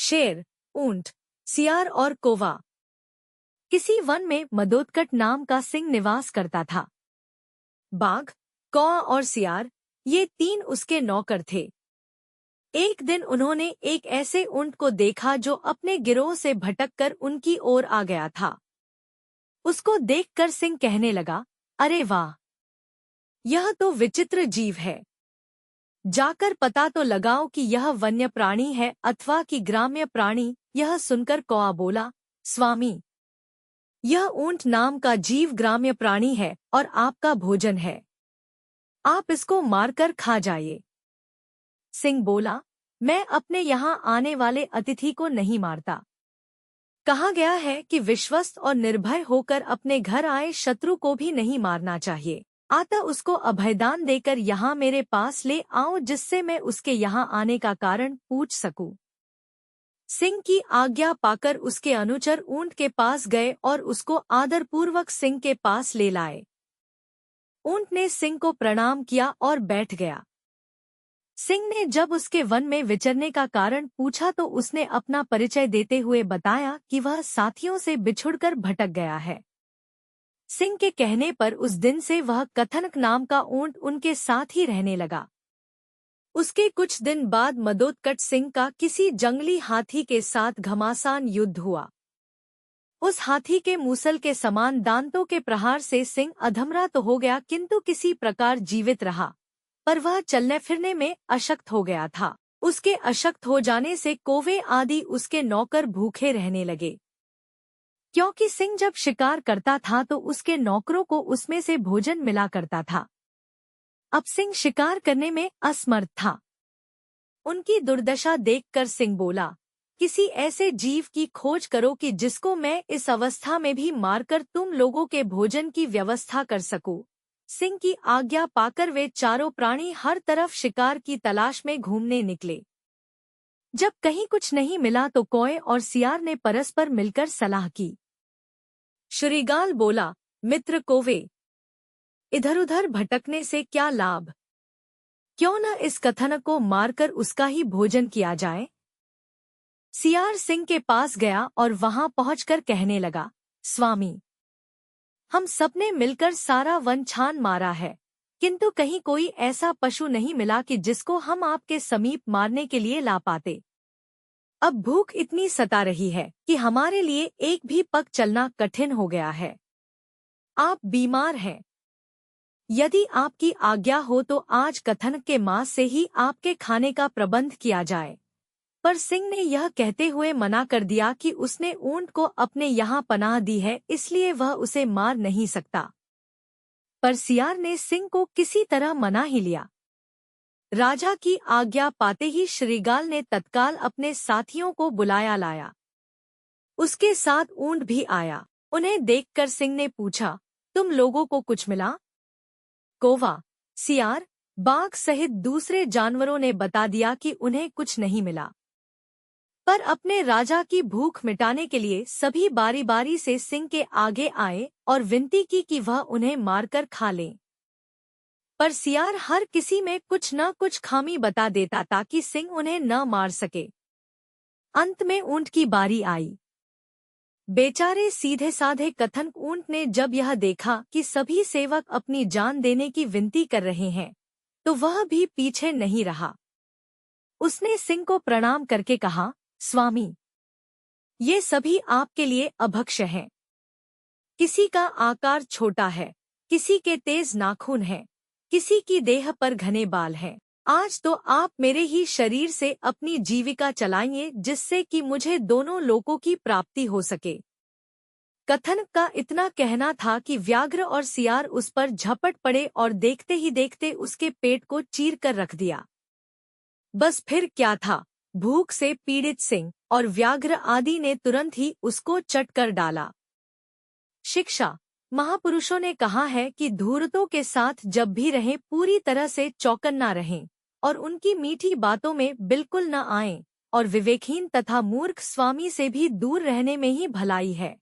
शेर, ऊंट, सियार और कौवा। किसी वन में मदोदकट नाम का सिंह निवास करता था। बाघ, कौवा और सियार, ये तीन उसके नौकर थे। एक दिन उन्होंने एक ऐसे ऊंट को देखा जो अपने गिरोह से भटककर उनकी ओर आ गया था। उसको देखकर सिंह कहने लगा, अरे वाह, यह तो विचित्र जीव है। जाकर पता तो लगाओ कि यह वन्य प्राणी है अथवा कि ग्राम्य प्राणी। यह सुनकर कौवा बोला, स्वामी, यह ऊंट नाम का जीव ग्राम्य प्राणी है और आपका भोजन है। आप इसको मारकर खा जाइए। सिंह बोला, मैं अपने यहाँ आने वाले अतिथि को नहीं मारता। कहा गया है कि विश्वस्त और निर्भय होकर अपने घर आए शत्रु को भी नहीं मारना चाहिए। अतः उसको अभयदान देकर यहाँ मेरे पास ले आओ, जिससे मैं उसके यहाँ आने का कारण पूछ सकूं। सिंह की आज्ञा पाकर उसके अनुचर ऊंट के पास गए और उसको आदरपूर्वक सिंह के पास ले लाए। ऊंट ने सिंह को प्रणाम किया और बैठ गया। सिंह ने जब उसके वन में विचरने का कारण पूछा तो उसने अपना परिचय देते हुए बताया कि वह साथियों से बिछुड़कर भटक गया है। सिंह के कहने पर उस दिन से वह कथनक नाम का ऊंट उनके साथ ही रहने लगा। उसके कुछ दिन बाद मदोदकट सिंह का किसी जंगली हाथी के साथ घमासान युद्ध हुआ। उस हाथी के मूसल के समान दांतों के प्रहार से सिंह अधमरा तो हो गया, किंतु किसी प्रकार जीवित रहा, पर वह चलने फिरने में अशक्त हो गया था। उसके अशक्त हो जाने से कौवे आदि उसके नौकर भूखे रहने लगे, क्योंकि सिंह जब शिकार करता था तो उसके नौकरों को उसमें से भोजन मिला करता था। अब सिंह शिकार करने में असमर्थ था। उनकी दुर्दशा देखकर सिंह बोला, किसी ऐसे जीव की खोज करो कि जिसको मैं इस अवस्था में भी मारकर तुम लोगों के भोजन की व्यवस्था कर सकूं। सिंह की आज्ञा पाकर वे चारों प्राणी हर तरफ शिकार की तलाश में घूमने निकले। जब कहीं कुछ नहीं मिला तो कौवे और सियार ने परस्पर मिलकर सलाह की। श्रीगाल बोला, मित्र कौवे, इधर उधर भटकने से क्या लाभ? क्यों न इस कथन को मारकर उसका ही भोजन किया जाए। सियार सिंह के पास गया और वहां पहुंचकर कहने लगा, स्वामी, हम सबने मिलकर सारा वन छान मारा है, किंतु कहीं कोई ऐसा पशु नहीं मिला कि जिसको हम आपके समीप मारने के लिए ला पाते। अब भूख इतनी सता रही है कि हमारे लिए एक भी पग चलना कठिन हो गया है। आप बीमार हैं। यदि आपकी आज्ञा हो तो आज कथन के मांस से ही आपके खाने का प्रबंध किया जाए। पर सिंह ने यह कहते हुए मना कर दिया कि उसने ऊंट को अपने यहाँ पनाह दी है, इसलिए वह उसे मार नहीं सकता। पर सियार ने सिंह को किसी तरह मना ही लिया। राजा की आज्ञा पाते ही श्रीगाल ने तत्काल अपने साथियों को बुलाया लाया। उसके साथ ऊंट भी आया। उन्हें देखकर सिंह ने पूछा, तुम लोगों को कुछ मिला? कौवा, सियार, बाघ सहित दूसरे जानवरों ने बता दिया कि उन्हें कुछ नहीं मिला। पर अपने राजा की भूख मिटाने के लिए सभी बारी बारी से सिंह के आगे आए और विनती की कि वह उन्हें मारकर खा लें। पर सियार हर किसी में कुछ न कुछ खामी बता देता ताकि सिंह उन्हें न मार सके। अंत में ऊंट की बारी आई। बेचारे सीधे साधे कथन ऊंट ने जब यह देखा कि सभी सेवक अपनी जान देने की विनती कर रहे हैं, तो वह भी पीछे नहीं रहा। उसने सिंह को प्रणाम करके कहा, स्वामी, ये सभी आपके लिए अभक्ष्य हैं। किसी का आकार छोटा है, किसी के तेज नाखून हैं, किसी की देह पर घने बाल हैं। आज तो आप मेरे ही शरीर से अपनी जीविका चलाइए, जिससे कि मुझे दोनों लोकों की प्राप्ति हो सके। कथन का इतना कहना था कि व्याघ्र और सियार उस पर झपट पड़े और देखते ही देखते उसके पेट को चीर कर रख दिया। बस फिर क्या था, भूख से पीड़ित सिंह और व्याघ्र आदि ने तुरंत ही उसको चट कर डाला। शिक्षा, महापुरुषों ने कहा है कि धूर्तों के साथ जब भी रहें पूरी तरह से चौकन्ना रहें और उनकी मीठी बातों में बिल्कुल न आएं, और विवेकहीन तथा मूर्ख स्वामी से भी दूर रहने में ही भलाई है।